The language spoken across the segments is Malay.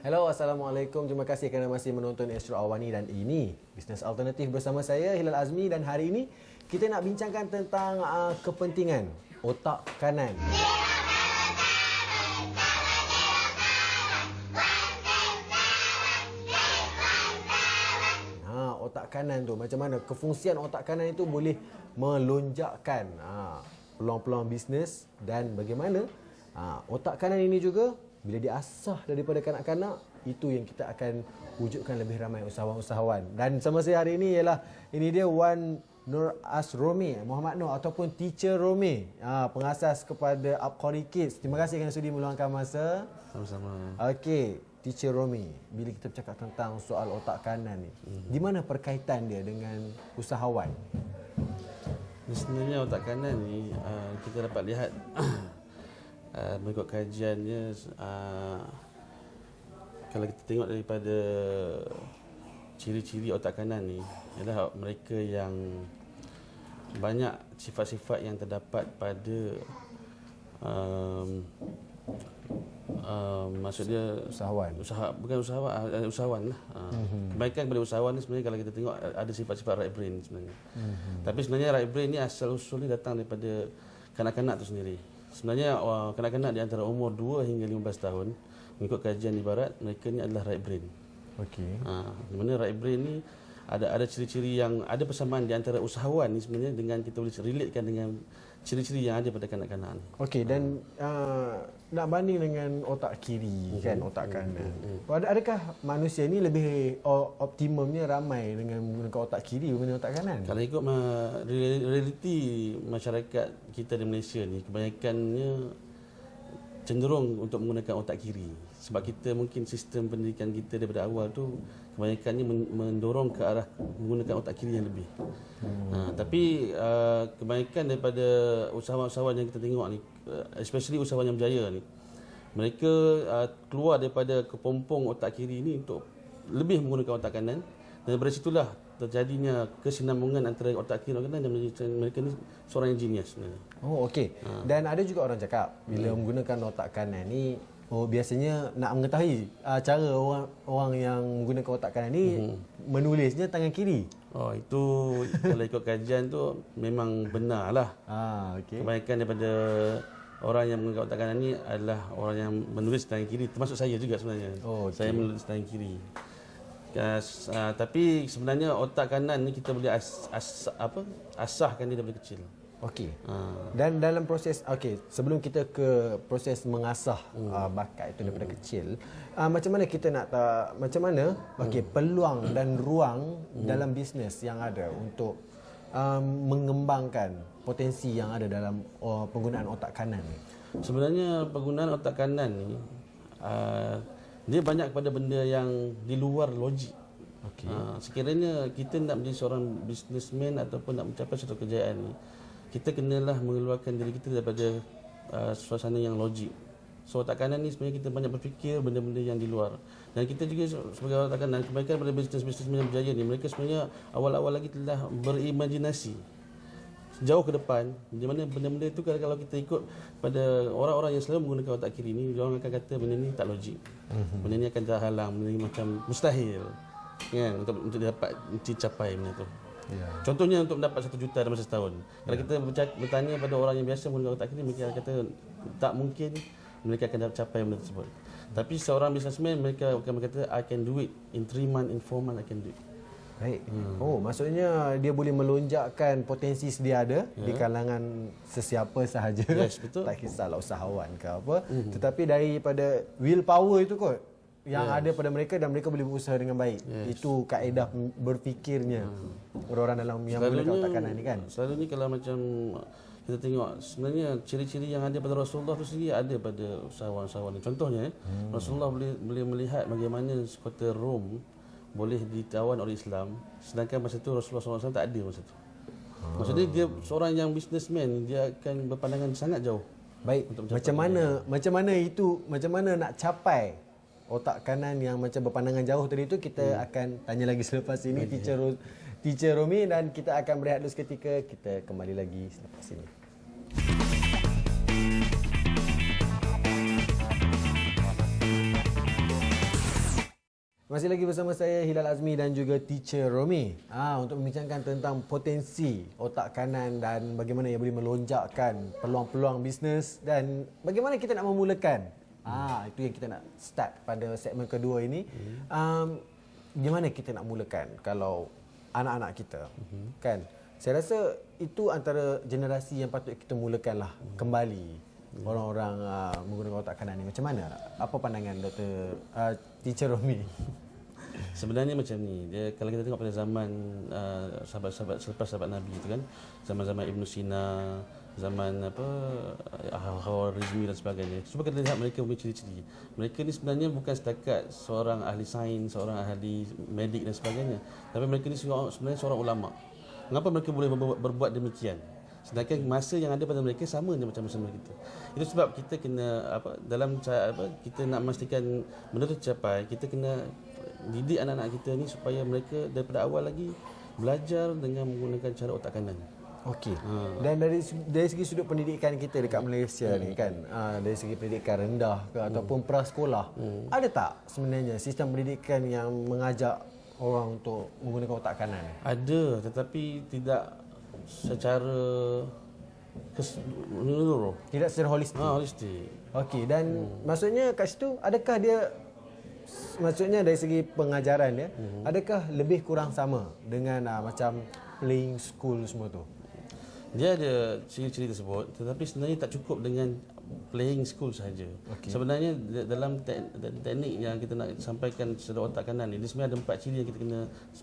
Hello, Assalamualaikum. Terima kasih kerana masih menonton Astro Awani dan ini Bisnes Alternatif bersama saya Hilal Azmi, dan hari ini kita nak bincangkan tentang kepentingan otak kanan. Otak kanan tu macam mana? Kefungsian otak kanan itu boleh melonjakkan peluang-peluang bisnes, dan bagaimana otak kanan ini juga bila diasah daripada kanak-kanak, itu yang kita akan wujudkan lebih ramai usahawan-usahawan. Dan sama saya hari ini ialah dia Wan Nur Asromi Muhammad Nur ataupun Teacher Romi, pengasas kepada Upqori Kids. Terima kasih kerana sudi meluangkan masa. Sama-sama. Okey, Teacher Romi, bila kita bercakap tentang soal otak kanan ni, di mana perkaitan dia dengan usahawan? Sebenarnya otak kanan ni kita dapat lihat mengikut kajiannya, kalau kita tengok daripada ciri-ciri otak kanan ni adalah mereka yang banyak sifat-sifat yang terdapat pada maksudnya usahawan lah. Kebaikan pada usahawan ni sebenarnya kalau kita tengok ada sifat-sifat right brain sebenarnya. Tapi sebenarnya right brain ni asal usulnya datang daripada kanak-kanak tu sendiri. Sebenarnya kanak-kanak di antara umur 2 hingga 15 tahun, mengikut kajian di barat, mereka ni adalah right brain. Okey. Di mana right brain ni ada ciri-ciri yang ada persamaan di antara usahawan ni sebenarnya dengan kita boleh relatekan dengan ciri-ciri yang ada pada kanak-kanak ni. Okey, dan nak banding dengan otak kiri kan, otak kanan. Adakah manusia ni lebih optimumnya ramai dengan menggunakan otak kiri berbanding otak kanan? Kalau ikut realiti masyarakat kita di Malaysia ni, kebanyakannya cenderung untuk menggunakan otak kiri. Sebab kita mungkin sistem pendidikan kita daripada awal tu kebanyakannya mendorong ke arah menggunakan otak kiri yang lebih. Tapi kebanyakan daripada usahawan-usahawan yang kita tengok ni, especially usahawan yang berjaya ni, mereka keluar daripada kepompong otak kiri ni untuk lebih menggunakan otak kanan, dan dari situlah terjadinya kesinambungan antara otak kiri dan kanan, dan mereka ni seorang yang genius sebenarnya. Oh, okey. Dan ada juga orang cakap bila menggunakan otak kanan ni, biasanya nak mengetahui cara orang yang menggunakan otak kanan ni menulisnya tangan kiri. Oh, itu kalau ikut kajian tu memang benar lah. Okey. Kebanyakan daripada orang yang menggunakan otak kanan ni adalah orang yang menulis tangan kiri, termasuk saya juga sebenarnya. Oh, okay. Saya menulis tangan kiri. Tapi sebenarnya otak kanan ni kita boleh asahkan dia daripada kecil. Okey. Dan dalam proses, sebelum kita ke proses mengasah bakat itu daripada kecil, macam mana kita nak macam mana peluang dan ruang dalam bisnes yang ada untuk mengembangkan potensi yang ada dalam penggunaan otak kanan ni? Sebenarnya penggunaan otak kanan ni dia banyak kepada benda yang di luar logik. Sekiranya kita nak menjadi seorang businessman ataupun nak mencapai satu kejayaan ni, kita kenalah mengeluarkan diri kita daripada suasana yang logik. So otak kanan ni sebenarnya kita banyak berfikir benda-benda yang di luar. Dan kita juga sebagai otak kanan, kebaikan pada bisnes-bisnes yang berjaya ni, mereka sebenarnya awal-awal lagi telah berimajinasi jauh ke depan, di mana benda-benda itu kalau kita ikut pada orang-orang yang selalu menggunakan otak kiri ni, dia orang akan kata benda ni tak logik. Benda ni akan terhalang, benda ni macam mustahil kan untuk dapat mencapai benda tu. Contohnya untuk mendapat 1 juta dalam masa setahun. Kalau kita bertanya pada orang yang biasa menggunakan otak kiri, mereka kata tak mungkin mereka akan dapat capai benda tersebut. Tapi seorang businessman, mereka akan berkata I can do it in 3 months, in 4 months I can do it. Baik. Maksudnya dia boleh melonjakkan potensi sedia ada di kalangan sesiapa sahaja. Yes, betul. Tak kisahlah usahawan ke apa, tetapi daripada willpower itu kot yang ada pada mereka, dan mereka boleh berusaha dengan baik. Itu kaedah berfikirnya orang-orang dalam yang menggunakan otak kanan ni kan. Selalunya kalau macam kita tengok, sebenarnya ciri-ciri yang ada pada Rasulullah tu sendiri ada pada usahawan-usahawan. Contohnya Rasulullah boleh melihat bagaimana kota Rom boleh ditawan oleh Islam, sedangkan masa tu Rasulullah SAW tak ada masa tu. Maksudnya dia seorang yang businessman, dia akan berpandangan sangat jauh. Baik, macam mana nak capai otak kanan yang macam berpandangan jauh tadi itu, kita akan tanya lagi selepas ini Teacher Romi, dan kita akan berehat dulu seketika. Kita kembali lagi selepas ini. Masih lagi bersama saya Hilal Azmi dan juga Teacher Romi untuk membincangkan tentang potensi otak kanan dan bagaimana ia boleh melonjakkan peluang-peluang bisnes dan bagaimana kita nak memulakan. Itu yang kita nak start pada segmen kedua ini. Bagaimana kita nak mulakan kalau anak-anak kita, kan? Saya rasa itu antara generasi yang patut kita mulakanlah kembali orang-orang menggunakan otak kanan ni. Macam mana? Apa pandangan Dr. Teacher Romi? Sebenarnya macam ni, kalau kita tengok pada zaman sahabat-sahabat selepas sahabat Nabi itu kan, zaman-zaman Ibn Sina, zaman Khawarizmi dan sebagainya. Cuba kita lihat mereka punya ciri-ciri. Mereka ni sebenarnya bukan setakat seorang ahli sains, seorang ahli medik dan sebagainya, tapi mereka ni sebenarnya seorang ulama. Mengapa mereka boleh berbuat demikian? Sedangkan masa yang ada pada mereka sama je macam masa kita. Itu sebab kita kena kita nak memastikan benda tu tercapai, kita kena didik anak-anak kita ni supaya mereka daripada awal lagi belajar dengan menggunakan cara otak kanan. Okey. Dan dari segi sudut pendidikan kita dekat Malaysia ni kan, dari segi pendidikan rendah ke ataupun prasekolah, ada tak sebenarnya sistem pendidikan yang mengajak orang untuk menggunakan otak kanan? Ada, tetapi tidak secara menyeluruh. Tidak secara holistik. Holistik. Okey, dan maksudnya kat situ adakah dia, maksudnya dari segi pengajaran dia, adakah lebih kurang sama dengan macam playing school semua tu? Dia ada ciri-ciri tersebut, tetapi sebenarnya tak cukup dengan playing school sahaja. Okay. Sebenarnya dalam teknik yang kita nak sampaikan secara otak kanan ni, dia sebenarnya ada 4 ciri yang kita kena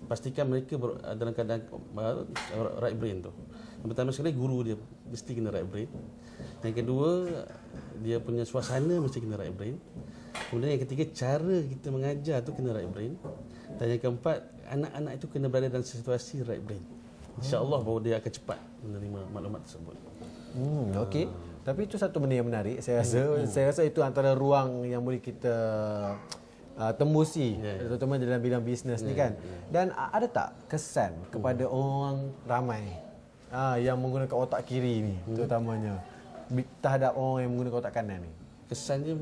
pastikan mereka dalam keadaan right brain tu. Yang pertama sekali, guru dia mesti kena right brain. Yang kedua, dia punya suasana mesti kena right brain. Kemudian yang ketiga, cara kita mengajar tu kena right brain. Dan yang keempat, anak-anak itu kena berada dalam situasi right brain. InsyaAllah bahawa dia akan cepat menerima maklumat tersebut. Okey. Tapi itu satu benda yang menarik. Saya rasa itu antara ruang yang boleh kita tembusi, terutama dalam bidang bisnes ni kan. Dan ada tak kesan kepada orang ramai yang menggunakan otak kiri ni, terutamanya terhadap orang yang menggunakan otak kanan ni? Kesannya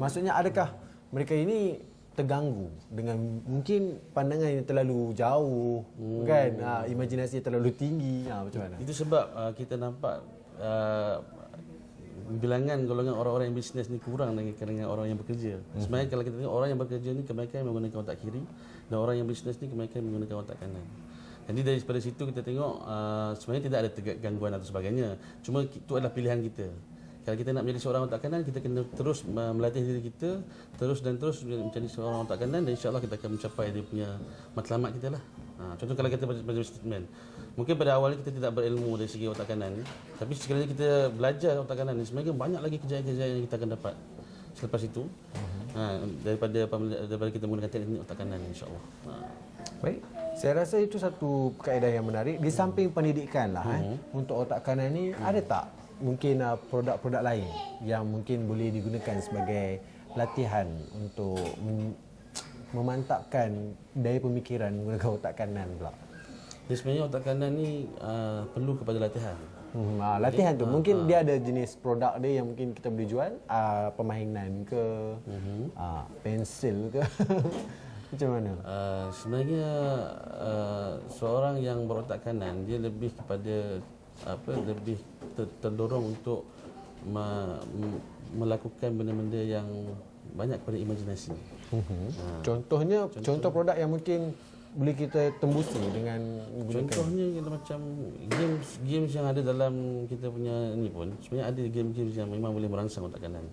maksudnya adakah mereka ini terganggu dengan mungkin pandangan yang terlalu jauh, kan? Imajinasi terlalu tinggi, macam mana? Itu sebab kita nampak bilangan golongan orang-orang yang bisnes ni kurang dengan orang yang bekerja. Sebenarnya kalau kita tengok orang yang bekerja ni kebanyakan menggunakan otak kiri, dan orang yang bisnes ni kebanyakan menggunakan otak kanan. Jadi daripada situ kita tengok sebenarnya tidak ada gangguan atau sebagainya. Cuma itu adalah pilihan kita. Kalau kita nak menjadi seorang otak kanan, kita kena terus melatih diri kita, terus menjadi seorang otak kanan, dan insya-Allah kita akan mencapai dia punya matlamat kita lah. Contoh kalau kita belajar bisnesmen, mungkin pada awalnya kita tidak berilmu dari segi otak kanan, tapi sekiranya kita belajar otak kanan ni, sebenarnya banyak lagi kejayaan-kejayaan yang kita akan dapat selepas itu, daripada kita menggunakan teknik otak kanan, insya-Allah. Baik, saya rasa itu satu kaedah yang menarik. Di samping pendidikan lah, untuk otak kanan ni, ada tak mungkin produk-produk lain yang mungkin boleh digunakan sebagai latihan untuk memantapkan daya pemikiran menggunakan otak kanan pula? Jadi sebenarnya otak kanan ni perlu kepada latihan. Latihan tu mungkin dia ada jenis produk dia yang mungkin kita boleh jual, permainan ke, pensel ke. Macam mana? Sebenarnya seorang yang berotak kanan, dia lebih kepada lebih terdorong untuk melakukan benda-benda yang banyak kepada imajinasi. Contohnya, contoh produk yang mungkin boleh kita tembusi dengan menggunakan. Contohnya macam games yang ada dalam kita punya ni pun, sebenarnya ada game-games yang memang boleh merangsang otak kanan.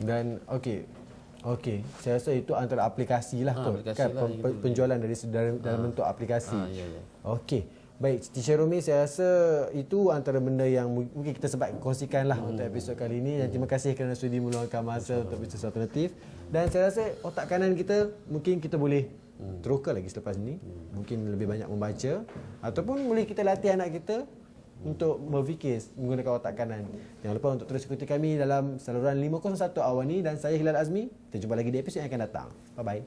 Dan okey, saya rasa itu antara aplikasi lah kot, kan, penjualan dari dalam bentuk aplikasi. Okey. Baik, Teacher Romi, saya rasa itu antara benda yang mungkin kita sempat kongsikan lah untuk episod kali ini. Dan terima kasih kerana sudi meluangkan masa untuk bisnes alternatif. Dan saya rasa otak kanan kita, mungkin kita boleh teroka lagi selepas ini. Mungkin lebih banyak membaca, ataupun boleh kita latih anak kita untuk berfikir menggunakan otak kanan. Jangan lupa untuk terus ikuti kami dalam saluran 501 Awani, dan saya Hilal Azmi. Kita jumpa lagi di episod yang akan datang. Bye-bye.